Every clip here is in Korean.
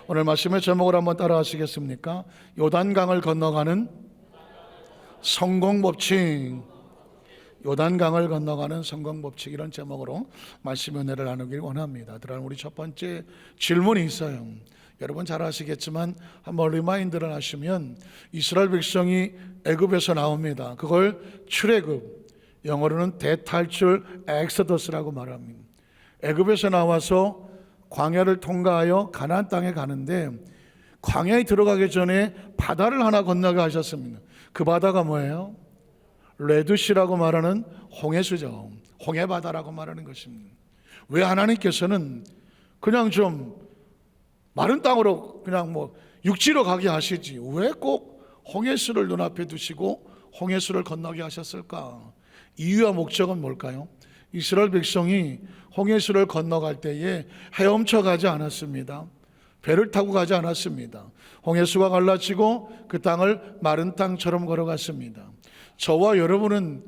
오늘 말씀의 제목을 한번 따라 하시겠습니까? 요단강을 건너가는 성공법칙. 요단강을 건너가는 성공법칙, 이런 제목으로 말씀 은혜를 나누길 원합니다. 그러나 우리 첫 번째 질문이 있어요. 여러분 잘 아시겠지만 한번 리마인드를 하시면 이스라엘 백성이 애굽에서 나옵니다. 그걸 출애굽, 영어로는 대탈출, 엑소더스라고 말합니다. 애굽에서 나와서 광야를 통과하여 가나안 땅에 가는데, 광야에 들어가기 전에 바다를 하나 건너게 하셨습니다. 그 바다가 뭐예요? 레드시라고 말하는 홍해수죠. 홍해바다라고 말하는 것입니다. 왜 하나님께서는 그냥 좀 마른 땅으로 그냥 육지로 가게 하시지 왜 꼭 홍해수를 눈앞에 두시고 홍해수를 건너게 하셨을까? 이유와 목적은 뭘까요? 이스라엘 백성이 홍해수를 건너갈 때에 헤엄쳐 가지 않았습니다. 배를 타고 가지 않았습니다. 홍해수가 갈라지고 그 땅을 마른 땅처럼 걸어갔습니다. 저와 여러분은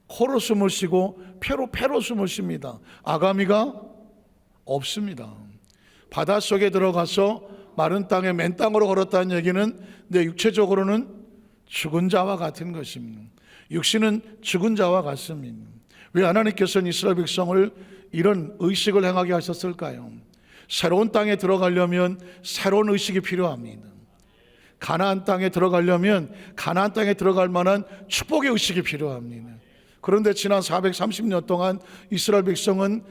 코로 숨을 쉬고 폐로 숨을 쉽니다. 아가미가 없습니다. 바닷속에 들어가서 마른 땅에 맨 땅으로 걸었다는 얘기는 내 육체적으로는 죽은 자와 같은 것입니다. 육신은 죽은 자와 같습니다. 왜 하나님께서는 이스라엘 백성을 이런 의식을 행하게 하셨을까요? 새로운 땅에 들어가려면 새로운 의식이 필요합니다. 가나안 땅에 들어가려면 가나안 땅에 들어갈 만한 축복의 의식이 필요합니다. 그런데 지난 430년 동안 이스라엘 백성은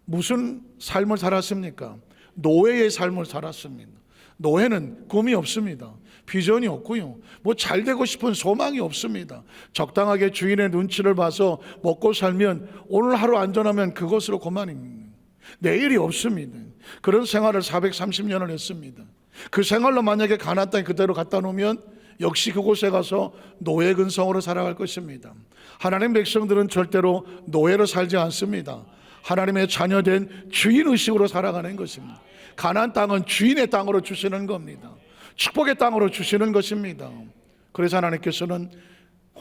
무슨 삶을 살았습니까? 노예의 삶을 살았습니다. 노예는 꿈이 없습니다. 비전이 없고요. 잘 되고 싶은 소망이 없습니다. 적당하게 주인의 눈치를 봐서 먹고 살면 오늘 하루 안전하면 그것으로 그만입니다. 내일이 없습니다. 그런 생활을 430년을 했습니다. 그 생활로 만약에 가나안 땅에 그대로 갖다 놓으면 역시 그곳에 가서 노예 근성으로 살아갈 것입니다. 하나님 백성들은 절대로 노예로 살지 않습니다. 하나님의 자녀된 주인의식으로 살아가는 것입니다. 가나안 땅은 주인의 땅으로 주시는 겁니다. 축복의 땅으로 주시는 것입니다. 그래서 하나님께서는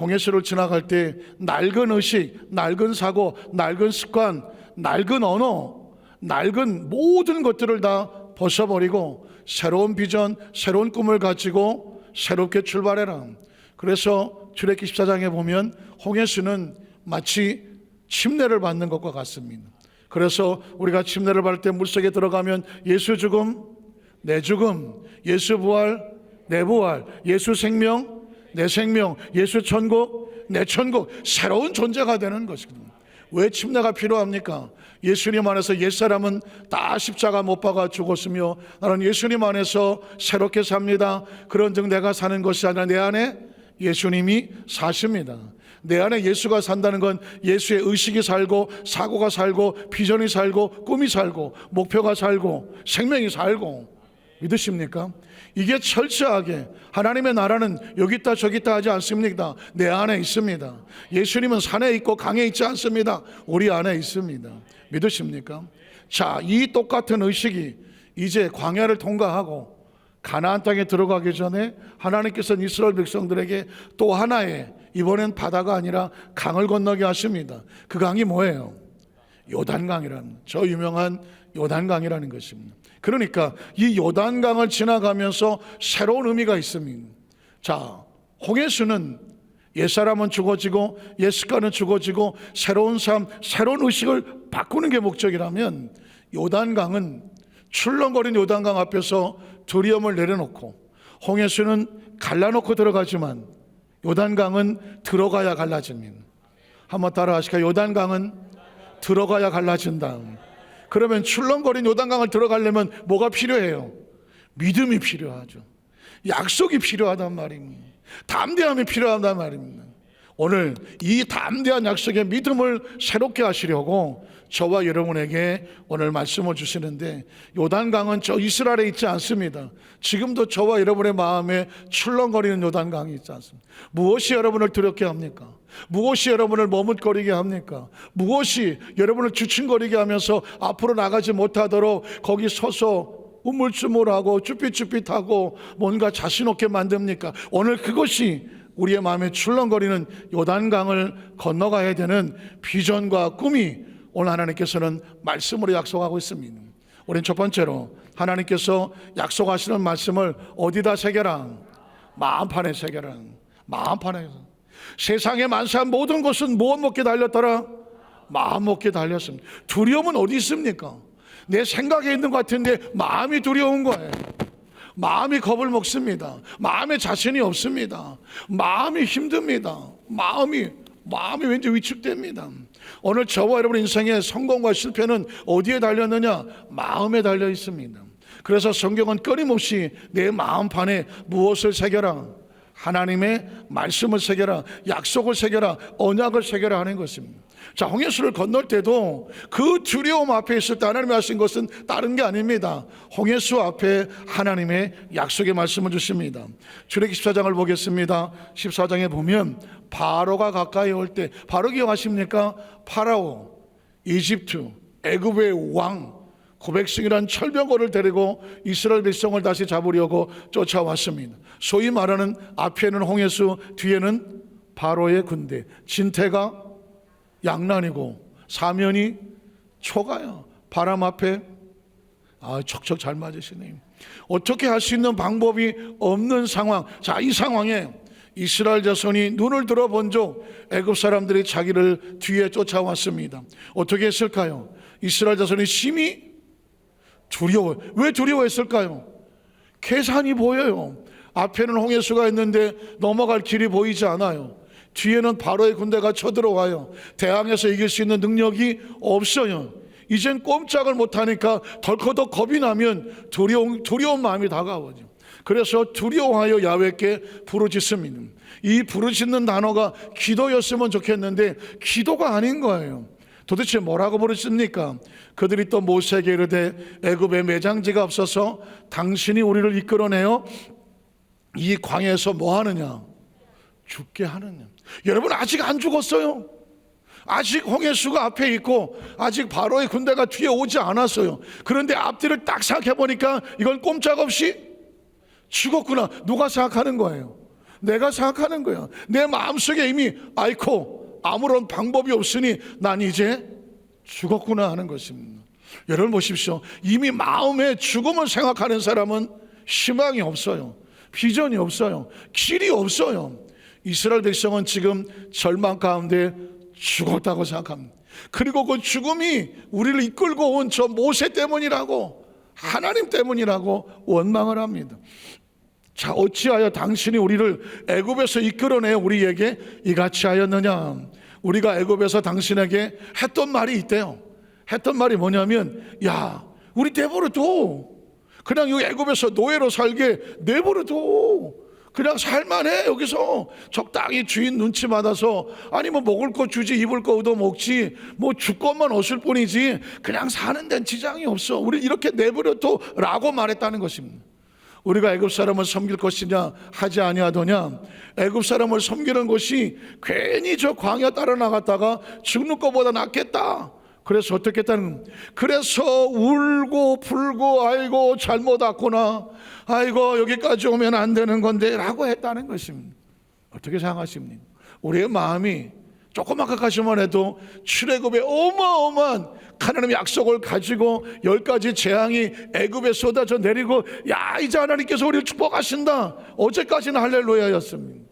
홍해수를 지나갈 때 낡은 의식, 낡은 사고, 낡은 습관, 낡은 언어, 낡은 모든 것들을 다 벗어버리고 새로운 비전, 새로운 꿈을 가지고 새롭게 출발해라. 그래서 출애굽기 14장에 보면 홍해수는 마치 침례를 받는 것과 같습니다. 그래서 우리가 침례를 받을 때 물속에 들어가면 예수 죽음, 내 죽음, 예수 부활, 내 부활, 예수 생명, 내 생명, 예수 천국, 내 천국, 새로운 존재가 되는 것입니다. 왜 침례가 필요합니까? 예수님 안에서 옛사람은 다 십자가 못 박아 죽었으며 나는 예수님 안에서 새롭게 삽니다. 그런즉 내가 사는 것이 아니라 내 안에 예수님이 사십니다. 내 안에 예수가 산다는 건 예수의 의식이 살고 사고가 살고 비전이 살고 꿈이 살고 목표가 살고 생명이 살고, 믿으십니까? 이게 철저하게 하나님의 나라는 여기 있다 저기 있다 하지 않습니다. 내 안에 있습니다. 예수님은 산에 있고 강에 있지 않습니다. 우리 안에 있습니다. 믿으십니까? 자, 이 똑같은 의식이 이제 광야를 통과하고 가나안 땅에 들어가기 전에 하나님께서는 이스라엘 백성들에게 또 하나의, 이번엔 바다가 아니라 강을 건너게 하십니다. 그 강이 뭐예요? 요단강이라는, 저 유명한 요단강이라는 것입니다. 그러니까 이 요단강을 지나가면서 새로운 의미가 있습니다. 자, 홍해수는 옛사람은 죽어지고 옛습관은 죽어지고 새로운 삶, 새로운 의식을 바꾸는 게 목적이라면, 요단강은 출렁거린 요단강 앞에서 두려움을 내려놓고 홍해수는 갈라놓고 들어가지만 요단강은 들어가야 갈라집니다. 한번 따라 하실까요? 요단강은 들어가야 갈라진다. 그러면 출렁거린 요단강을 들어가려면 뭐가 필요해요? 믿음이 필요하죠. 약속이 필요하단 말입니다. 담대함이 필요하단 말입니다. 오늘 이 담대한 약속의 믿음을 새롭게 하시려고 저와 여러분에게 오늘 말씀을 주시는데, 요단강은 저 이스라엘에 있지 않습니다. 지금도 저와 여러분의 마음에 출렁거리는 요단강이 있지 않습니다. 무엇이 여러분을 두렵게 합니까? 무엇이 여러분을 머뭇거리게 합니까? 무엇이 여러분을 주춤거리게 하면서 앞으로 나가지 못하도록 거기 서서 우물쭈물하고 쭈삣쭈삣하고 뭔가 자신 없게 만듭니까? 오늘 그것이 우리의 마음에 출렁거리는 요단강을 건너가야 되는 비전과 꿈이 오늘 하나님께서는 말씀으로 약속하고 있습니다. 우리는 첫 번째로 하나님께서 약속하시는 말씀을 어디다 새겨라? 마음판에 새겨라. 마음판에. 세상에 만사한 모든 것은 무엇 먹게 달렸더라? 마음 먹게 달렸습니다. 두려움은 어디 있습니까? 내 생각에 있는 것 같은데 마음이 두려운 거예요. 마음이 겁을 먹습니다. 마음에 자신이 없습니다. 마음이 힘듭니다. 마음이 왠지 위축됩니다. 오늘 저와 여러분 인생의 성공과 실패는 어디에 달렸느냐? 마음에 달려 있습니다. 그래서 성경은 끊임없이 내 마음판에 무엇을 새겨라? 하나님의 말씀을 새겨라, 약속을 새겨라, 언약을 새겨라 하는 것입니다. 자, 홍해수를 건널 때도 그 두려움 앞에 있을 때 하나님이 하신 것은 다른 게 아닙니다. 홍해수 앞에 하나님의 약속의 말씀을 주십니다. 출애굽기 14장을 보겠습니다. 14장에 보면 바로가 가까이 올 때, 바로 기억하십니까? 파라오, 이집트, 애굽의 왕, 고백승이란 철병거를 데리고 이스라엘 백성을 다시 잡으려고 쫓아왔습니다. 소위 말하는 앞에는 홍해수, 뒤에는 바로의 군대. 진태가 양난이고 사면이 초가요. 바람 앞에 척척 잘 맞으시네요. 어떻게 할 수 있는 방법이 없는 상황. 자, 이 상황에 이스라엘 자손이 눈을 들어본 적 애굽 사람들이 자기를 뒤에 쫓아왔습니다. 어떻게 했을까요? 이스라엘 자손이 심히 두려워요. 왜 두려워했을까요? 계산이 보여요. 앞에는 홍해수가 있는데 넘어갈 길이 보이지 않아요. 뒤에는 바로의 군대가 쳐들어와요. 대항해서 이길 수 있는 능력이 없어요. 이젠 꼼짝을 못하니까 덜커덕 겁이 나면 두려운 마음이 다가오죠. 그래서 두려워하여 야훼께 부르짖습니다. 이 부르짖는 단어가 기도였으면 좋겠는데 기도가 아닌 거예요. 도대체 뭐라고 부르십니까? 그들이 또 모세에게 이르되 애굽에 매장지가 없어서 당신이 우리를 이끌어내어 이 광야에서 뭐 하느냐? 죽게 하느냐? 여러분, 아직 안 죽었어요. 아직 홍해수가 앞에 있고 아직 바로의 군대가 뒤에 오지 않았어요. 그런데 앞뒤를 딱 생각해 보니까 이건 꼼짝없이 죽었구나. 누가 생각하는 거예요? 내가 생각하는 거야. 내 마음속에 이미 아이코 아무런 방법이 없으니 난 이제 죽었구나 하는 것입니다. 여러분 보십시오. 이미 마음에 죽음을 생각하는 사람은 희망이 없어요. 비전이 없어요. 길이 없어요. 이스라엘 백성은 지금 절망 가운데 죽었다고 생각합니다. 그리고 그 죽음이 우리를 이끌고 온 저 모세 때문이라고, 하나님 때문이라고 원망을 합니다. 자, 어찌하여 당신이 우리를 애굽에서 이끌어내 우리에게 이같이 하였느냐? 우리가 애굽에서 당신에게 했던 말이 있대요. 했던 말이 뭐냐면, 야, 우리 내버려둬. 그냥 여기 애굽에서 노예로 살게 내버려둬. 그냥 살만해. 여기서 적당히 주인 눈치 받아서, 아니 뭐 먹을 거 주지, 입을 거 얻어 먹지, 뭐 줄 것만 얻을 뿐이지 그냥 사는 데는 지장이 없어. 우리 이렇게 내버려둬 라고 말했다는 것입니다. 우리가 애굽 사람을 섬길 것이냐 하지 아니하더냐? 애굽 사람을 섬기는 것이 괜히 저 광야 따라 나갔다가 죽는 것보다 낫겠다. 그래서 어떻게 했다는, 그래서 울고 불고 아이고 잘못 왔구나, 아이고 여기까지 오면 안 되는 건데 라고 했다는 것입니다. 어떻게 생각하십니까? 우리의 마음이 조금만 가까이만 해도 출애굽의 어마어마한 하나님의 약속을 가지고 10가지 재앙이 애굽에 쏟아져 내리고, 야, 이제 하나님께서 우리를 축복하신다. 어제까지는 할렐루야였습니다.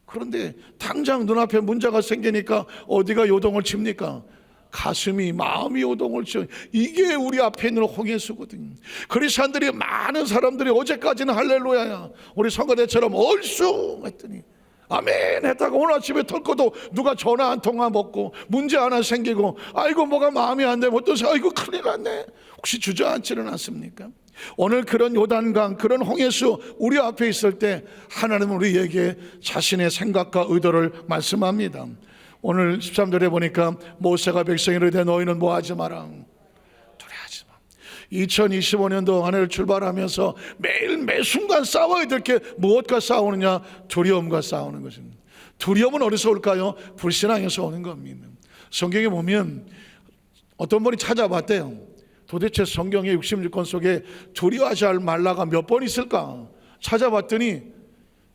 그런데 당장 눈앞에 문제가 생기니까 어디가 요동을 칩니까? 가슴이, 마음이 요동을 쳐. 이게 우리 앞에 있는 홍해수거든요. 그리스도인들이, 많은 사람들이 어제까지는 할렐루야야, 우리 성가대처럼 얼쑤 했더니 아멘 했다가 오늘 아침에 털고도 누가 전화 한 통화 먹고 문제 하나 생기고, 아이고 뭐가 마음이 안 되면 어떠세요? 아이고 큰일 났네. 혹시 주저앉지는 않습니까? 오늘 그런 요단강, 그런 홍해수 우리 앞에 있을 때 하나님은 우리에게 자신의 생각과 의도를 말씀합니다. 오늘 13절에 보니까 모세가 백성이를 이르되 너희는 뭐 하지 마라, 두려워하지 마. 2025년도 한 해를 출발하면서 매일 매 순간 싸워야 될 게 무엇과 싸우느냐? 두려움과 싸우는 것입니다. 두려움은 어디서 올까요? 불신앙에서 오는 겁니다. 성경에 보면 어떤 분이 찾아봤대요. 도대체 성경의 66권 속에 두려워하지 말라가 몇 번 있을까? 찾아봤더니,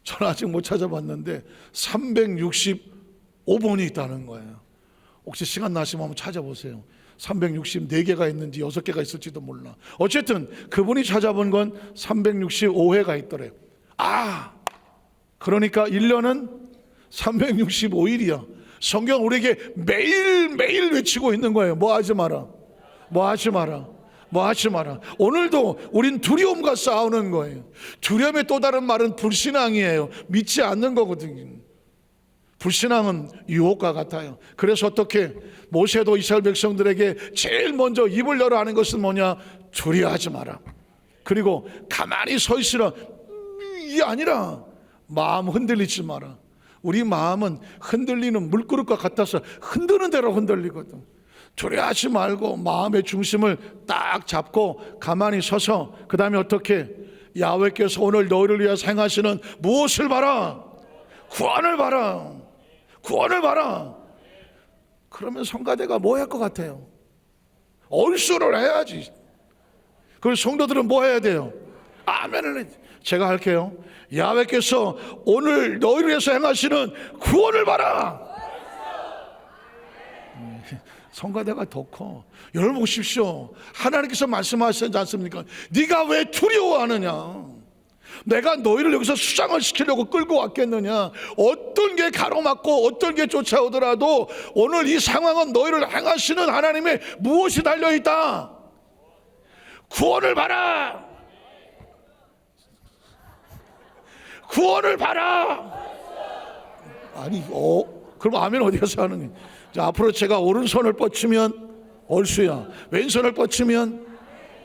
저는 아직 못 찾아봤는데 365번이 있다는 거예요. 혹시 시간 나시면 한번 찾아보세요. 364개가 있는지 6개가 있을지도 몰라. 어쨌든 그분이 찾아본 건 365회가 있더래요. 그러니까 1년은 365일이야. 성경 우리에게 매일매일 외치고 있는 거예요. 뭐 하지 마라, 뭐 하지 마라, 뭐 하지 마라. 오늘도 우린 두려움과 싸우는 거예요. 두려움의 또 다른 말은 불신앙이에요. 믿지 않는 거거든요. 불신앙은 유혹과 같아요. 그래서 어떻게 모세도 이스라엘 백성들에게 제일 먼저 입을 열어 하는 것은 뭐냐? 두려워하지 마라. 그리고 가만히 서 있으라. 이게 아니라 마음 흔들리지 마라. 우리 마음은 흔들리는 물그릇과 같아서 흔드는 대로 흔들리거든. 두려워하지 말고 마음의 중심을 딱 잡고 가만히 서서 그 다음에 어떻게? 야훼께서 오늘 너희를 위하여 행하시는 무엇을 봐라? 구원을 봐라. 구원을 봐라. 그러면 성가대가 뭐 할 것 같아요? 얼쑤를 해야지. 그리고 성도들은 뭐 해야 돼요? 아멘을 해. 제가 할게요. 야훼께서 오늘 너희를 위해서 행하시는 구원을 봐라. 성가대가 더 커. 여러분 보십시오. 하나님께서 말씀하시지 않습니까? 네가 왜 두려워하느냐? 내가 너희를 여기서 수장을 시키려고 끌고 왔겠느냐? 어떤 게 가로막고 어떤 게 쫓아오더라도 오늘 이 상황은 너희를 행하시는 하나님의 무엇이 달려있다? 구원을 봐라. 구원을 봐라. 아니, 그럼 아멘 어디 가서 하는 거예요? 자, 앞으로 제가 오른손을 뻗치면 얼쑤야, 왼손을 뻗치면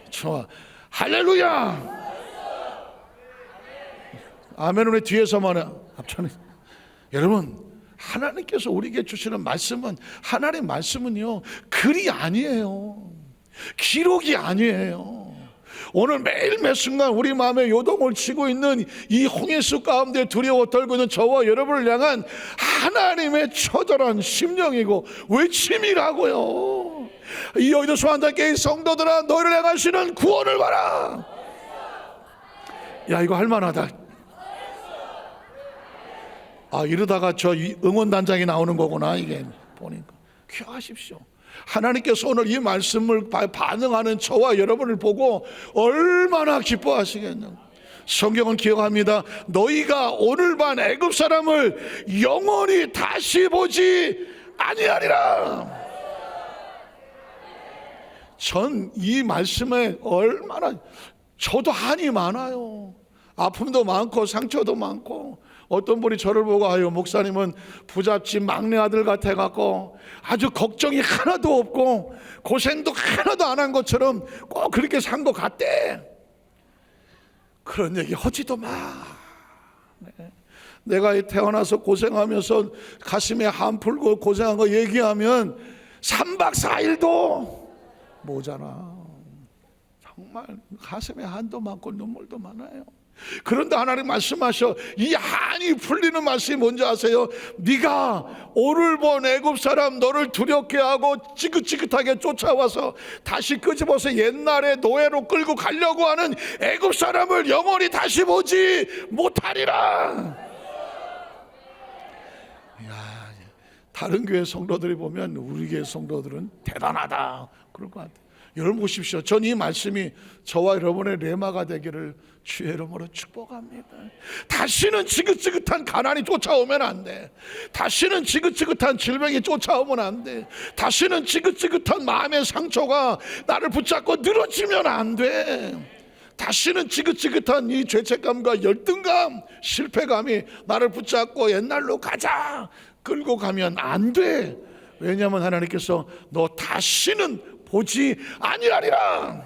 좋아. 할렐루야. 아멘은 왜 뒤에서만 해? 앞전에. 여러분, 하나님께서 우리에게 주시는 말씀은, 하나님의 말씀은요, 글이 아니에요. 기록이 아니에요. 오늘 매일 매 순간 우리 마음에 요동을 치고 있는 이 홍해수 가운데 두려워 떨고 있는 저와 여러분을 향한 하나님의 처절한 심령이고 외침이라고요. 이 여의도 소환단교회 성도들아, 너희를 향하시는 구원을 봐라. 야, 이거 할만하다. 이러다가 저 응원단장이 나오는 거구나. 이게 보니까 귀하십시오. 하나님께서 오늘 이 말씀을 반응하는 저와 여러분을 보고 얼마나 기뻐하시겠냐. 성경은 기억합니다. 너희가 오늘 반 애굽 사람을 영원히 다시 보지 아니하리라. 전 이 말씀에 얼마나, 저도 한이 많아요. 아픔도 많고 상처도 많고. 어떤 분이 저를 보고 목사님은 부잣집 막내 아들 같아갖고 아주 걱정이 하나도 없고 고생도 하나도 안 한 것처럼 꼭 그렇게 산 것 같대. 그런 얘기 하지도 마. 내가 태어나서 고생하면서 가슴에 한 풀고 고생한 거 얘기하면 3박 4일도 모자라. 정말 가슴에 한도 많고 눈물도 많아요. 그런데 하나님 말씀하셔. 이 한이 풀리는 말씀이 뭔지 아세요? 네가 오늘 본 애굽 사람 너를 두렵게 하고 지긋지긋하게 쫓아와서 다시 끄집어서 옛날에 노예로 끌고 가려고 하는 애굽 사람을 영원히 다시 보지 못하리라. 야, 다른 교회 성도들이 보면 우리 교회 성도들은 대단하다 그럴 것 같아요. 여러분 보십시오. 전 이 말씀이 저와 여러분의 레마가 되기를 주의 이름으로 축복합니다. 다시는 지긋지긋한 가난이 쫓아오면 안 돼. 다시는 지긋지긋한 질병이 쫓아오면 안 돼. 다시는 지긋지긋한 마음의 상처가 나를 붙잡고 늘어지면 안 돼. 다시는 지긋지긋한 이 죄책감과 열등감, 실패감이 나를 붙잡고 옛날로 가자 끌고 가면 안 돼. 왜냐하면 하나님께서 너 다시는 보지 아니하리라.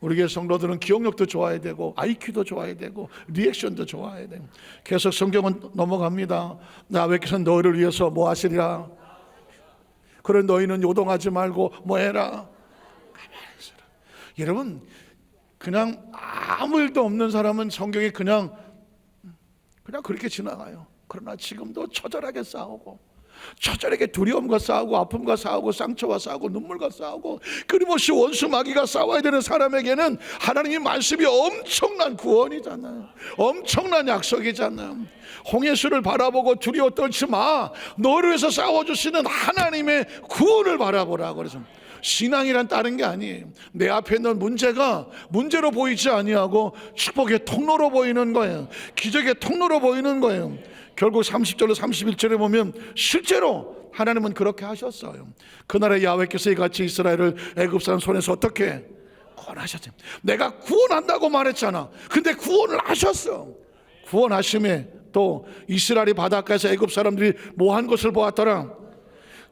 우리 교회 성도들은 기억력도 좋아야 되고 IQ도 좋아야 되고 리액션도 좋아야 돼요. 계속 성경은 넘어갑니다. 야훼께서 너희를 위해서 뭐 하시리라. 그래 너희는 요동하지 말고 뭐 해라. 가만히 있어라. 여러분, 그냥 아무 일도 없는 사람은 성경에 그냥 그렇게 지나가요. 그러나 지금도 처절하게 싸우고 처절하게 두려움과 싸우고 아픔과 싸우고 상처와 싸우고 눈물과 싸우고 끊임없이 원수 마귀가 싸워야 되는 사람에게는 하나님의 말씀이 엄청난 구원이잖아요. 엄청난 약속이잖아요. 홍해수를 바라보고 두려워 떨지 마. 너를 위해서 싸워주시는 하나님의 구원을 바라보라. 그래서 신앙이란 다른 게 아니에요. 내 앞에 있는 문제가 문제로 보이지 아니하고 축복의 통로로 보이는 거예요. 기적의 통로로 보이는 거예요. 결국 30절로 31절에 보면 실제로 하나님은 그렇게 하셨어요. 그날에 야훼께서 이같이 이스라엘을 애굽 사람 손에서 어떻게 구원하셨죠. 내가 구원한다고 말했잖아. 근데 구원을 하셨어. 구원하심에 또 이스라엘이 바닷가에서 애굽 사람들이 뭐 한 것을 보았더라?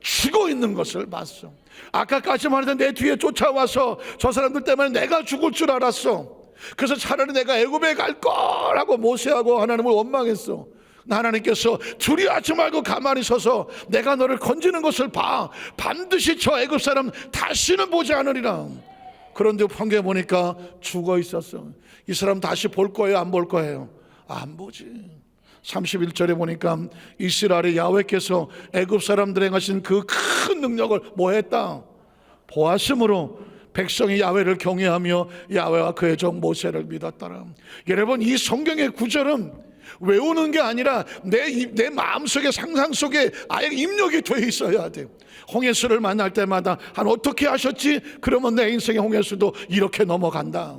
죽어 있는 것을 봤어. 아까까지만 해도 내 뒤에 쫓아와서 저 사람들 때문에 내가 죽을 줄 알았어. 그래서 차라리 내가 애굽에 갈 거라고 모세하고 하나님을 원망했어. 하나님께서 두려워하지 말고 가만히 서서 내가 너를 건지는 것을 봐. 반드시 저 애굽 사람 다시는 보지 않으리라. 그런데 판결 보니까 죽어 있었어. 이 사람 다시 볼 거예요? 안 볼 거예요? 안 보지. 31절에 보니까 이스라엘의 야훼께서 애굽 사람들에 하신 그 큰 능력을 뭐 했다? 보았으므로 백성이 야훼를 경외하며 야훼와 그의 종 모세를 믿었더라. 여러분, 이 성경의 구절은 외우는 게 아니라 내 마음속에 상상 속에 아예 입력이 돼 있어야 돼요. 홍해수를 만날 때마다 어떻게 하셨지? 그러면 내 인생의 홍해수도 이렇게 넘어간다.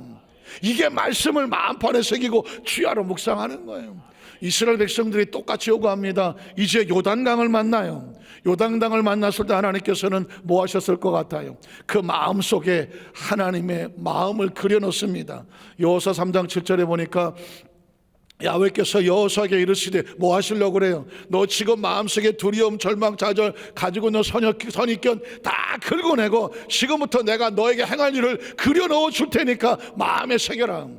이게 말씀을 마음판에 새기고 주야로 묵상하는 거예요. 이스라엘 백성들이 똑같이 요구합니다. 이제 요단강을 만나요. 요단강을 만났을 때 하나님께서는 뭐 하셨을 것 같아요? 그 마음속에 하나님의 마음을 그려놓습니다. 여호수아 3장 7절에 보니까 야훼께서 여호수아에게 이르시되 뭐 하시려고 그래요? 너 지금 마음속에 두려움, 절망, 좌절 가지고 있는 선입견 다 긁어내고 지금부터 내가 너에게 행할 일을 그려넣어 줄 테니까 마음에 새겨라.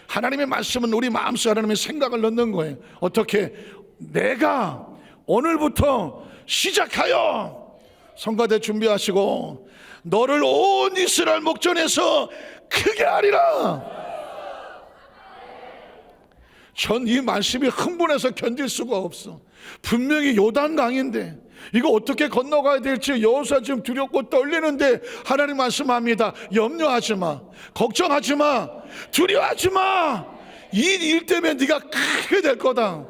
하나님의 말씀은 우리 마음속에 하나님의 생각을 넣는 거예요. 어떻게? 내가 오늘부터 시작하여 성가대 준비하시고 너를 온 이스라엘 목전에서 크게 하리라. 전 이 말씀이 흥분해서 견딜 수가 없어. 분명히 요단강인데 이거 어떻게 건너가야 될지 여호수아 지금 두렵고 떨리는데 하나님 말씀합니다. 염려하지 마, 걱정하지 마, 두려워하지 마. 이 일 때문에 네가 크게 될 거다.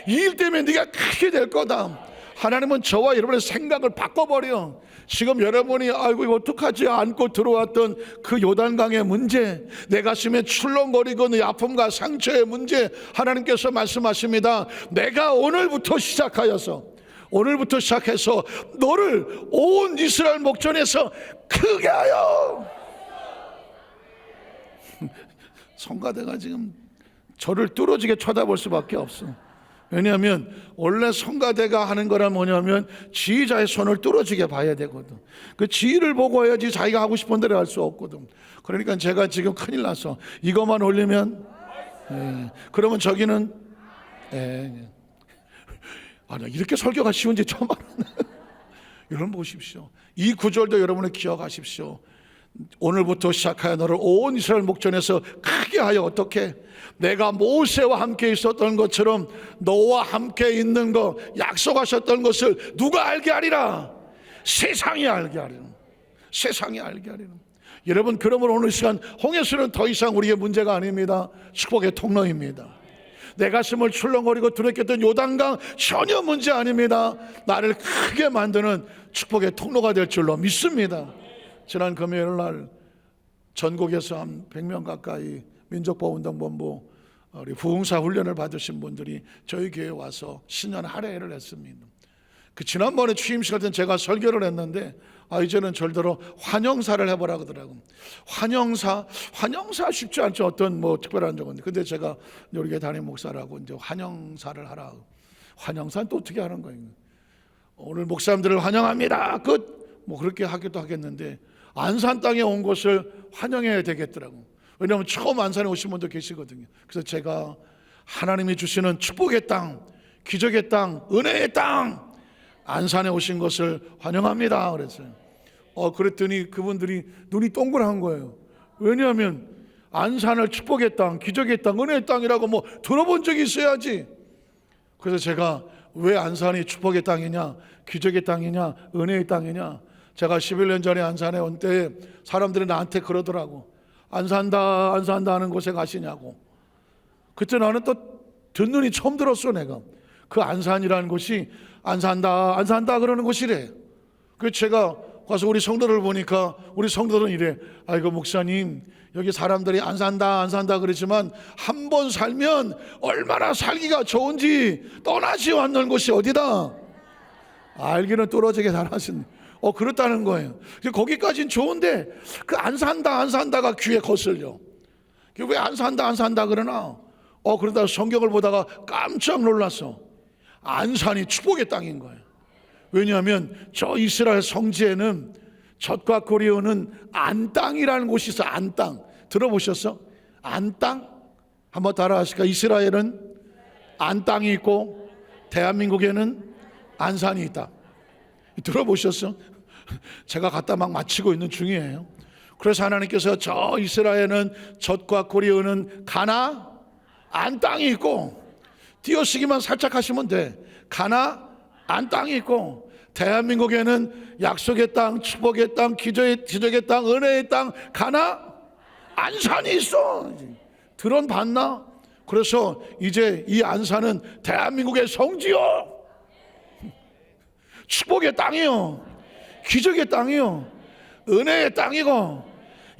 이 일 때문에 네가 크게 될 거다. 하나님은 저와 여러분의 생각을 바꿔버려. 지금 여러분이 아이고 이거 어떡하지 안고 들어왔던 그 요단강의 문제, 내 가슴에 출렁거리고 내 아픔과 상처의 문제, 하나님께서 말씀하십니다. 내가 오늘부터 시작해서 너를 온 이스라엘 목전에서 크게 하여. 성가대가 지금 저를 뚫어지게 쳐다볼 수밖에 없어. 왜냐하면 원래 성가대가 하는 거란 뭐냐면 지휘자의 손을 뚫어지게 봐야 되거든. 그 지휘를 보고 해야지 자기가 하고 싶은 대로 할 수 없거든. 그러니까 제가 지금 큰일 났어. 이것만 올리면 그러면 저기는 나 이렇게 설교가 쉬운지 처음 알았네. 여러분 보십시오. 이 구절도 여러분은 기억하십시오. 오늘부터 시작하여 너를 온 이스라엘 목전에서 크게 하여 어떻게? 내가 모세와 함께 있었던 것처럼 너와 함께 있는 거 약속하셨던 것을 누가 알게 하리라? 세상이 알게 하리라. 세상이 알게 하리라. 여러분, 그러므로 오늘 시간 홍해수는 더 이상 우리의 문제가 아닙니다. 축복의 통로입니다. 내 가슴을 출렁거리고 두렵게 했던 요단강 전혀 문제 아닙니다. 나를 크게 만드는 축복의 통로가 될 줄로 믿습니다. 지난 금요일 날 전국에서 한 100명 가까이 민족보호운동본부 우리 부흥사 훈련을 받으신 분들이 저희 교회에 와서 신년 할애를 했습니다. 그 지난번에 취임식 때 제가 설교를 했는데 이제는 절대로 환영사를 해보라 그러더라고요. 환영사 쉽지 않죠. 어떤 특별한 적은. 근데 제가 우리 교회 담임 목사라고 이제 환영사를 하라. 환영사는 또 어떻게 하는 거예요? 오늘 목사님들을 환영합니다. 그렇게 하기도 하겠는데 안산 땅에 온 것을 환영해야 되겠더라고. 왜냐하면 처음 안산에 오신 분도 계시거든요. 그래서 제가 하나님이 주시는 축복의 땅, 기적의 땅, 은혜의 땅, 안산에 오신 것을 환영합니다 그랬어요. 그랬더니 그분들이 눈이 동그란 거예요. 왜냐하면 안산을 축복의 땅, 기적의 땅, 은혜의 땅이라고 들어본 적이 있어야지. 그래서 제가 왜 안산이 축복의 땅이냐, 기적의 땅이냐, 은혜의 땅이냐? 제가 11년 전에 안산에 온 때 사람들이 나한테 그러더라고. 안 산다 하는 곳에 가시냐고. 그때 나는 또 듣는이 처음 들었어. 내가 그 안산이라는 곳이 안 산다 그러는 곳이래. 그래서 제가 가서 우리 성도들 보니까 우리 성도들은 이래. 아이고 목사님, 여기 사람들이 안 산다 그러지만 한 번 살면 얼마나 살기가 좋은지 떠나지 않는 곳이 어디다? 알기는 뚫어지게 잘하시네. 그렇다는 거예요. 거기까지는 좋은데 그 안 산다가 귀에 거슬려. 왜 안 산다 그러나? 그러다 성경을 보다가 깜짝 놀랐어. 안산이 축복의 땅인 거예요. 왜냐하면 저 이스라엘 성지에는 젖과 꿀이 흐르는 안땅이라는 곳이 있어. 안땅 들어보셨어? 안땅? 한번 따라 하실까? 이스라엘은 안땅이 있고 대한민국에는 안산이 있다. 들어보셨어? 제가 갖다 막 마치고 있는 중이에요. 그래서 하나님께서 저 이스라엘은 젖과 꿀이 흐르는 가나 안 땅이 있고, 띄어쓰기만 살짝 하시면 돼. 가나 안 땅이 있고, 대한민국에는 약속의 땅, 축복의 땅, 기적의 땅, 은혜의 땅, 가나 안산이 있어. 들어봤나? 그래서 이제 이 안산은 대한민국의 성지요, 축복의 땅이요, 기적의 땅이요, 은혜의 땅이고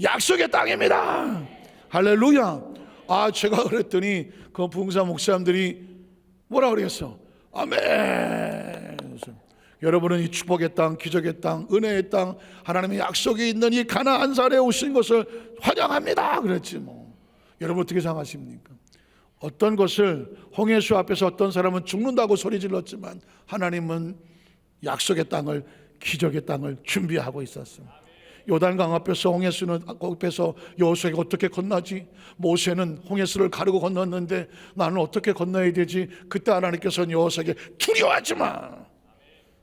약속의 땅입니다. 할렐루야. 제가 그랬더니 그 부흥사 목사님들이 뭐라 그랬어? 아멘. 여러분은 이 축복의 땅, 기적의 땅, 은혜의 땅, 하나님의 약속이 있는 이 가나안 산에 오신 것을 환영합니다. 그랬지 뭐. 여러분 어떻게 생각하십니까? 어떤 것을 홍해수 앞에서 어떤 사람은 죽는다고 소리 질렀지만 하나님은 약속의 땅을, 기적의 땅을 준비하고 있었습니다. 요단강 앞에서 홍해수는 앞에서 여호수아가 어떻게 건너지? 모세는 홍해수를 가르고 건넜는데 나는 어떻게 건너야 되지? 그때 하나님께서는 여호수아에게 두려워하지 마.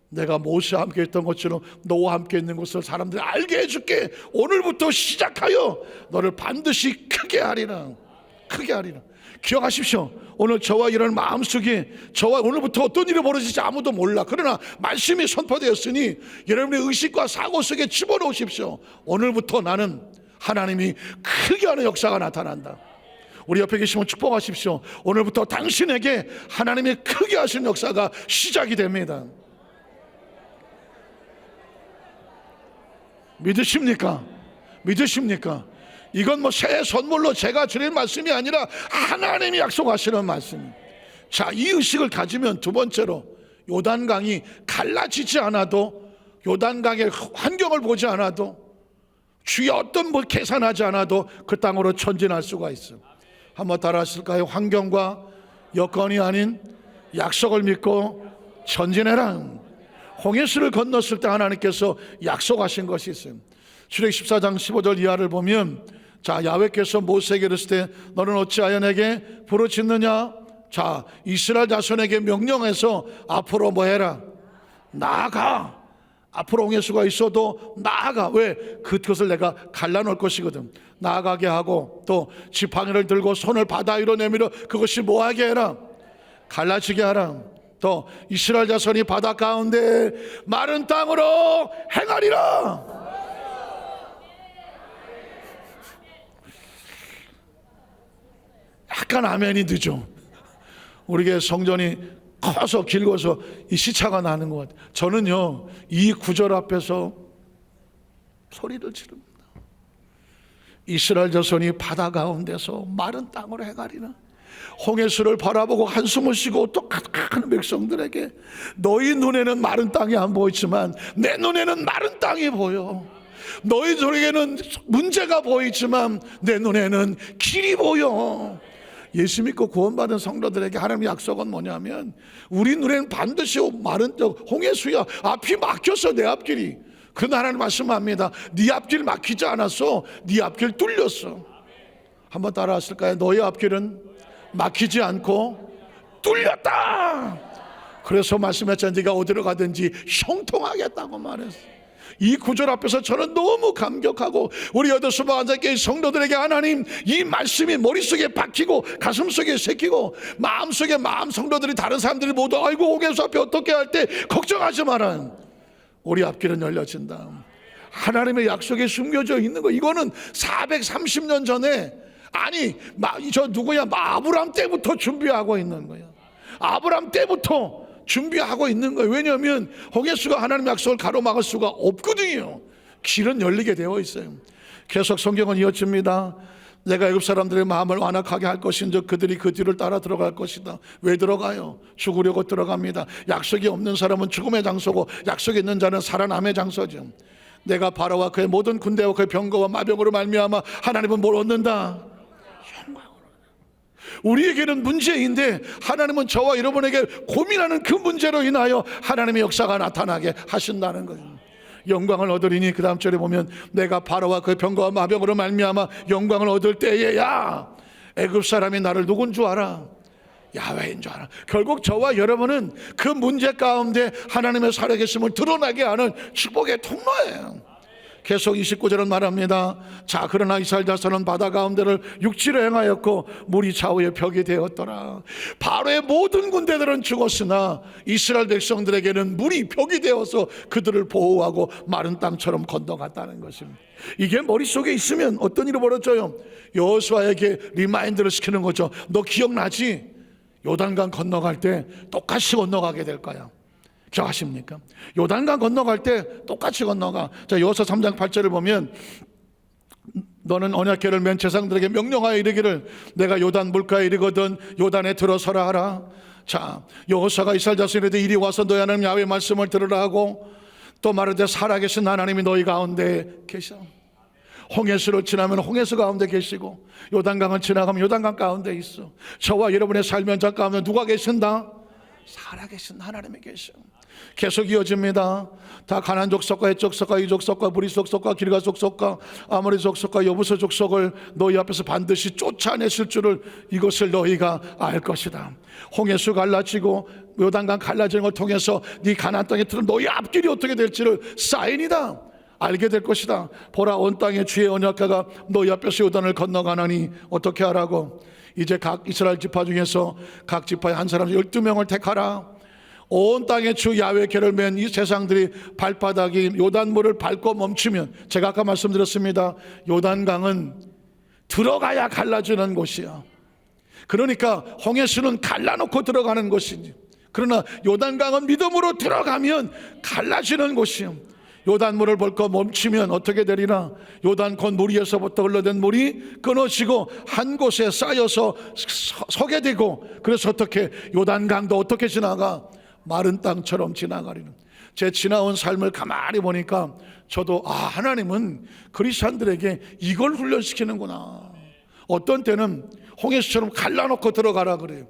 내가 모세와 함께 있던 것처럼 너와 함께 있는 것을 사람들이 알게 해줄게. 오늘부터 시작하여 너를 반드시 크게 하리라. 크게 하리라. 기억하십시오. 오늘 저와 이런 마음속에 저와 오늘부터 어떤 일이 벌어질지 아무도 몰라. 그러나 말씀이 선포되었으니 여러분의 의식과 사고 속에 집어넣으십시오. 오늘부터 나는 하나님이 크게 하는 역사가 나타난다. 우리 옆에 계시면 축복하십시오. 오늘부터 당신에게 하나님이 크게 하시는 역사가 시작이 됩니다. 믿으십니까? 믿으십니까? 이건 뭐 새 선물로 제가 드릴 말씀이 아니라 하나님이 약속하시는 말씀입니다. 자, 이 의식을 가지면 두 번째로 요단강이 갈라지지 않아도, 요단강의 환경을 보지 않아도, 주위 어떤 뭐 계산하지 않아도 그 땅으로 전진할 수가 있어요. 한번 따라 하실까요? 환경과 여건이 아닌 약속을 믿고 전진해라. 홍해수를 건넜을 때 하나님께서 약속하신 것이 있어요. 출애굽 14장 15절 이하를 보면, 자, 야훼께서 모세에게 이르실 때 너는 어찌하여 내게 부르짖느냐? 자, 이스라엘 자손에게 명령해서 앞으로 뭐 해라? 나아가. 앞으로 홍해수가 있어도 나아가. 왜? 그것을 내가 갈라놓을 것이거든. 나아가게 하고, 또 지팡이를 들고 손을 바다 위로 내밀어 그것이 뭐하게 해라? 갈라지게 하라. 또 이스라엘 자손이 바다 가운데 마른 땅으로 행하리라. 약간 아멘이 늦어. 우리에게 성전이 커서 길고서 이 시차가 나는 것 같아요. 저는요, 이 구절 앞에서 소리를 지릅니다. 이스라엘 자손이 바다 가운데서 마른 땅으로 행하리라. 홍해수를 바라보고 한숨을 쉬고 또 가득한 백성들에게 너희 눈에는 마른 땅이 안 보이지만 내 눈에는 마른 땅이 보여. 너희들에게는 문제가 보이지만 내 눈에는 길이 보여. 예수 믿고 구원받은 성도들에게 하나님의 약속은 뭐냐면 우리 눈에는 반드시 마른 홍해수야. 앞이 막혔어. 내 앞길이. 그러나 하나님 말씀합니다. 네 앞길 막히지 않았어. 네 앞길 뚫렸어. 한번 따라 하실까요? 너희 앞길은 막히지 않고 뚫렸다. 그래서 말씀했잖아요. 네가 어디로 가든지 형통하겠다고 말했어. 이 구절 앞에서 저는 너무 감격하고 우리 여덟수방 안장교회 성도들에게 하나님 이 말씀이 머릿속에 박히고 가슴속에 새기고 마음속에 성도들이 다른 사람들이 모두 아이고 홍해수 앞에 어떻게 할 때 걱정하지 마라. 우리 앞길은 열려진다. 하나님의 약속에 숨겨져 있는 거. 이거는 430년 전에 아니 저 누구야 아브라함 때부터 준비하고 있는 거야. 아브라함 때부터 준비하고 있는 거예요. 왜냐하면 홍해수가 하나님의 약속을 가로막을 수가 없거든요. 길은 열리게 되어 있어요. 계속 성경은 이어집니다. 내가 애굽 사람들의 마음을 완악하게 할 것인즉 그들이 그 뒤를 따라 들어갈 것이다. 왜 들어가요? 죽으려고 들어갑니다. 약속이 없는 사람은 죽음의 장소고 약속이 있는 자는 살아남의 장소죠. 내가 바로와 그의 모든 군대와 그의 병거와 마병으로 말미암아 하나님은 뭘 얻는다? 우리에게는 문제인데 하나님은 저와 여러분에게 고민하는 그 문제로 인하여 하나님의 역사가 나타나게 하신다는 거죠. 영광을 얻으리니 그 다음 절에 보면 내가 바로와 그 병거와 마병으로 말미암아 영광을 얻을 때에야 애굽 사람이 나를 누군 줄 알아? 야훼인 줄 알아. 결국 저와 여러분은 그 문제 가운데 하나님의 살아계심을 드러나게 하는 축복의 통로예요. 계속 29절은 말합니다. 자 그러나 이스라엘 자손은 바다 가운데를 육지로 행하였고 물이 좌우에 벽이 되었더라. 바로의 모든 군대들은 죽었으나 이스라엘 백성들에게는 물이 벽이 되어서 그들을 보호하고 마른 땅처럼 건너갔다는 것입니다. 이게 머릿속에 있으면 어떤 일이 벌어져요? 여호수아에게 리마인드를 시키는 거죠. 너 기억나지? 요단강 건너갈 때 똑같이 건너가게 될 거야. 기억하십니까? 요단강 건너갈 때 똑같이 건너가. 자, 여호수아 3장 8절을 보면 너는 언약궤를 맨 제사장들에게 명령하여 이르기를 내가 요단 물가에 이르거든 요단에 들어서라 하라. 자, 여호수아가 이스라엘 자손에게 이리 와서 너희 하나님 야훼의 말씀을 들으라 하고 또 말하되 살아계신 하나님이 너희 가운데 계셔. 홍해수를 지나면 홍해수 가운데 계시고 요단강을 지나가면 요단강 가운데 있어. 저와 여러분의 삶의 현장 가운데 누가 계신다? 살아계신 하나님이 계셔. 계속 이어집니다. 다 가나안 족속과 헷 족속과 이 족속과 브리스 족속과 길가 족속과 아모리 족속과 여부스 족속을 너희 앞에서 반드시 쫓아내실 줄을 이것을 너희가 알 것이다. 홍해수 갈라지고 요단강 갈라지는 걸 통해서 네 가나안 땅에 들은 너희 앞길이 어떻게 될지를 사인이다. 알게 될 것이다. 보라 온 땅의 주의 언약궤가 너희 앞에서 요단을 건너가나니 어떻게 하라고? 이제 각 이스라엘 지파 중에서 각 지파에 한 사람 12명을 택하라. 온 땅의 주 야훼의 궤를 맨 이 세상들이 발바닥이 요단물을 밟고 멈추면, 제가 아까 말씀드렸습니다. 요단강은 들어가야 갈라지는 곳이야. 그러니까 홍해수는 갈라놓고 들어가는 곳이지. 그러나 요단강은 믿음으로 들어가면 갈라지는 곳이야. 요단물을 밟고 멈추면 어떻게 되리나? 요단 곧 무리에서부터 흘러든 물이 끊어지고 한 곳에 쌓여서 서게 되고, 그래서 어떻게 요단강도 어떻게 지나가? 마른 땅처럼 지나가리는. 제 지나온 삶을 가만히 보니까 저도 하나님은 그리스도인들에게 이걸 훈련시키는구나. 어떤 때는 홍해수처럼 갈라놓고 들어가라 그래요.